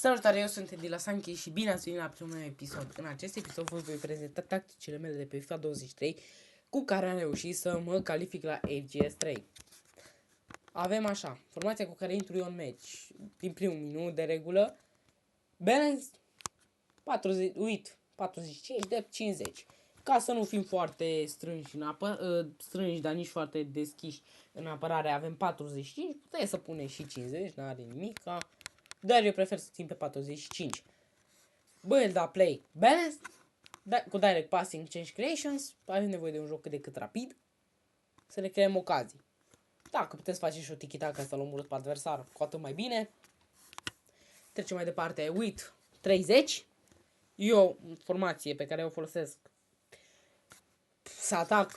Salutare, eu sunt Edi la Sanchi și bine ați venit la primul meu episod. În acest episod vă voi prezenta tacticile mele de pe FIFA 23 cu care am reușit să mă calific la FGS 3. Avem așa, formația cu care intru eu în match din primul minut de regulă. Balance 45 de 50. Ca să nu fim foarte strânși strânși, dar nici foarte deschiși în apărare, avem 45, puteți să punem și 50, n-are nimica. Dar eu prefer să țin pe 45. Build up play balance cu direct passing change creations. Avem nevoie de un joc cât de cât rapid să ne creăm ocazii. Dacă puteți face și o tiki-taka să-l omorâți pe adversar, cu atât mai bine. Trecem mai departe. Width 30. Eu, formație pe care o folosesc să atac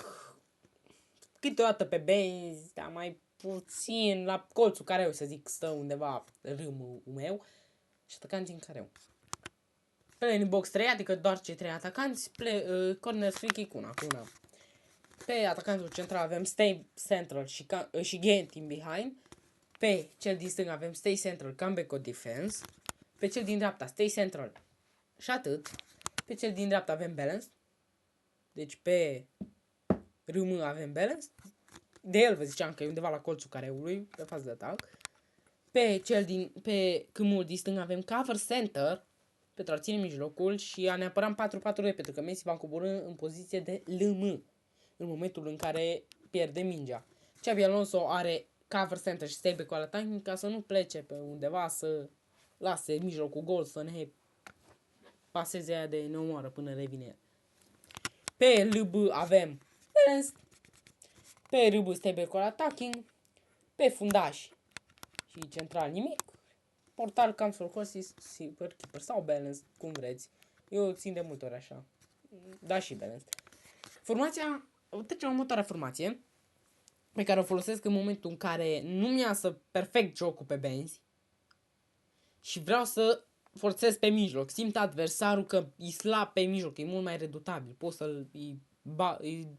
câteodată pe benzi, dar mai puțin la colțul careu, să zic, stă undeva râmul meu și atacanții în careu. Play in box 3, adică doar cei 3 atacanți, corner free kick una cu una. Pe atacantul central avem stay central și gain team behind. Pe cel din stânga avem stay central, comeback or defense. Pe cel din dreapta stay central și atât. Pe cel din dreapta avem balance. Deci pe RM avem balance. De el vă ziceam că e undeva la colțul careului, pe fază de atac. Pe câmul din stânga avem cover center pentru a ține mijlocul și a ne apăra 4-4-2, pentru că Messi va coborî în poziție de LM în momentul în care pierde mingea. Xabi Alonso are cover center și stay back cu attacking ca să nu plece pe undeva, să lase mijlocul gol, să ne paseze aia de neomoară până revine el. Pe LB avem balance. Pe RB stay back cu attacking. Pe fundaș și central nimic. Portal comes for horses, super keeper sau balance, cum vreți. Eu țin de multe ori așa. Da, și balance. Formația, trecem la următoarea formație pe care o folosesc în momentul în care nu-mi iasă perfect jocul pe benzi și vreau să forțez pe mijloc. Simt adversarul că e slab pe mijloc, e mult mai redutabil. Pot să-i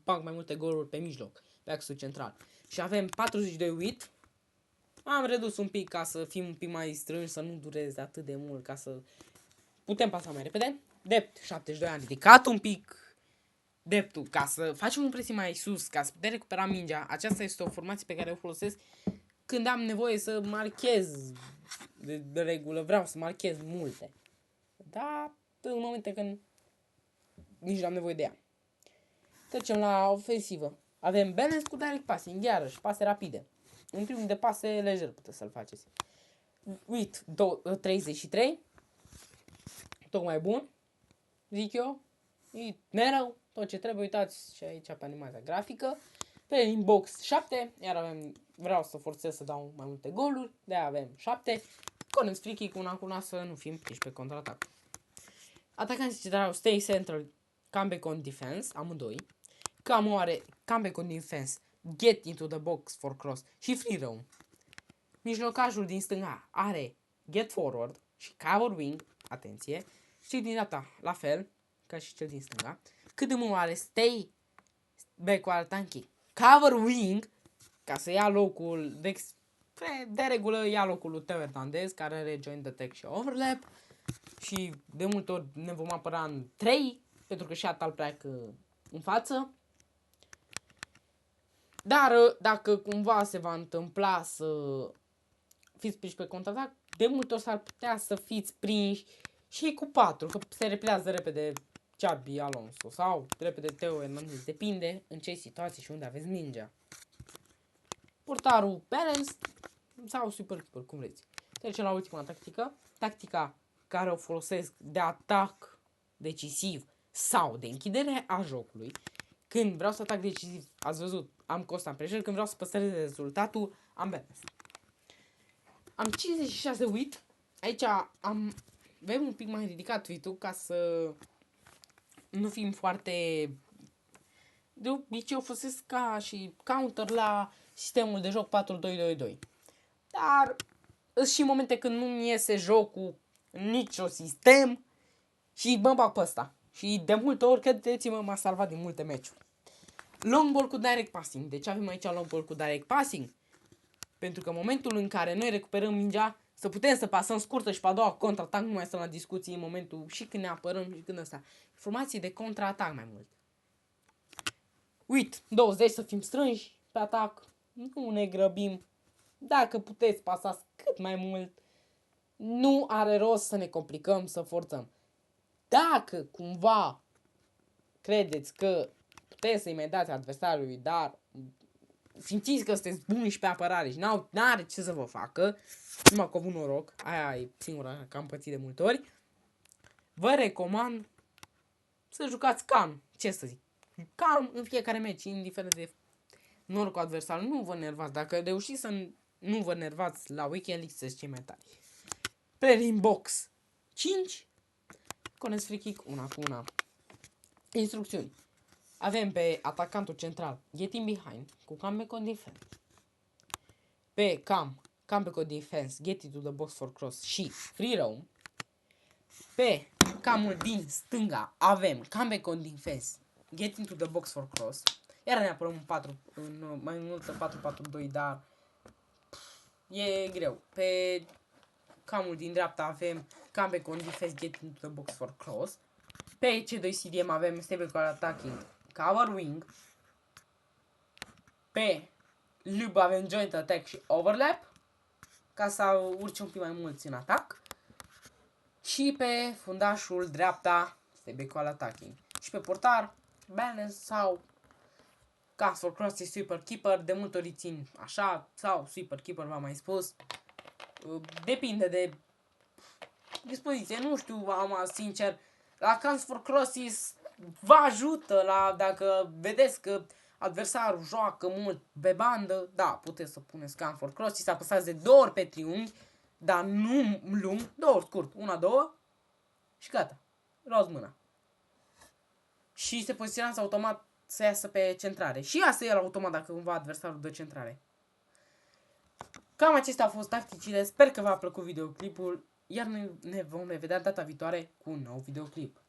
bag mai multe goluri pe mijloc, pe axul central. Și avem 42 width. Am redus un pic ca să fim un pic mai strânși, să nu dureze atât de mult, ca să putem pasa mai repede. Depth 72, am ridicat un pic depth-ul ca să facem un pressing mai sus, ca să putem recupera mingea. Aceasta este o formație pe care o folosesc când am nevoie să marchez de regulă, vreau să marchez multe. Dar în momente când nici nu am nevoie de ea. Trecem la ofensivă. Avem balance cu direct passing, iarăși, pase rapide. Un primul de pase lejer puteți să-l faceți. Width 33. Tocmai bun, zic eu. E mereu tot ce trebuie, uitați și aici pe animația grafică. Pe inbox 7, iar vreau să forțez să dau mai multe goluri, de-aia avem 7. Corners free kick una cu una să nu fim piși pe contraatac. Atacanții centrali stay central, comeback on defense, amândoi. Cam are comeback on defense, get into the box for cross și free roam. Mijlocajul din stânga are get forward și cover wing, atenție. Și din dreapta, la fel, ca și cel din stânga. Cât de mult are stay back cu attacking, cover wing, ca să ia locul de regulă, ia locul lui Teo Hernandez, care are joint attack și overlap. Și de multe ori ne vom apăra în 3, pentru că și Atal pleacă în față. Dar dacă cumva se va întâmpla să fiți prinși pe contraatac, de multe ori s-ar putea să fiți prinși și cu 4, că se repliază repede Xabi Alonso sau repede Teo Hernandez, depinde în ce situații și unde aveți mingea. Portarul balance sau super keeper, cum vreți. Trecem la ultima tactică. Tactica care o folosesc de atac decisiv sau de închidere a jocului. Când vreau să atac decisiv, ați văzut, am constant pressure. Când vreau să păstrez rezultatul, am balance. Am 56 width. Aici avem un pic mai ridicat width-ul ca să nu fim foarte... De obicei o folosesc ca și counter la sistemul de joc 4-2-2-2. Dar sunt și momente când nu-mi iese jocul în nicio sistem și mă bag pe ăsta. Și de multe ori, credeți-mă, m-a salvat din multe meciuri. Long ball cu direct passing. Deci avem aici long ball cu direct passing. Pentru că în momentul în care noi recuperăm mingea, Să putem să pasăm scurtă și pe a doua contraatac, nu mai stăm la discuții în momentul și când ne apărăm și când ăsta. Informații de contraatac mai mult. Uite, 20 să fim strânși pe atac, nu ne grăbim. Dacă puteți pasați cât mai mult, nu are rost să ne complicăm, să forțăm. Dacă cumva credeți că puteți să-i mai dați adversarului, dar simțiți că sunteți buni și pe apărare și n-are ce să vă facă, numai că au avut noroc, aia e singura că am pățit de multe ori, vă recomand să jucați calm, ce să zic, calm în fiecare meci, indiferent de norocul adversarul, nu vă nervați, dacă reușiți să nu vă nervați la Weekend League, să cei mai tari. Player in box 5, Conest free kick, una cu una. Instrucțiuni. Avem pe atacantul central Getting Behind cu comeback on defense. Pe comeback on defense, Get into the box for cross și free roam. Pe camul din stânga avem comeback on defense, Get into the box for cross. Iar ne apărăm mai mult 4-4-2, dar e greu. Pe camul din dreapta avem comeback on defense, Get into the box for cross. Pe C2 CDM avem stable call attacking, cover wing. Pe lub avem joint attack și overlap, ca să urce un pic mai mulți în atac. Și pe fundașul dreapta stable call attacking. Și pe portar balance sau cast for cross și sweeper keeper, de multe ori țin așa, sau sweeper keeper v-am mai spus. Depinde de dispoziție, nu știu, sincer, la cast for crosses vă ajută dacă vedeți că adversarul joacă mult pe bandă, da, puteți să puneți cam for cross și să apăsați de 2 ori pe triunghi, dar nu lung, 2 ori scurt, 1-2 și gata, luați mâna. Și se poziționează automat să iasă pe centrare. Și iasă el automat dacă cumva adversarul dă centrare. Cam acestea au fost tacticile, sper că v-a plăcut videoclipul, iar noi ne vom revedea data viitoare cu un nou videoclip.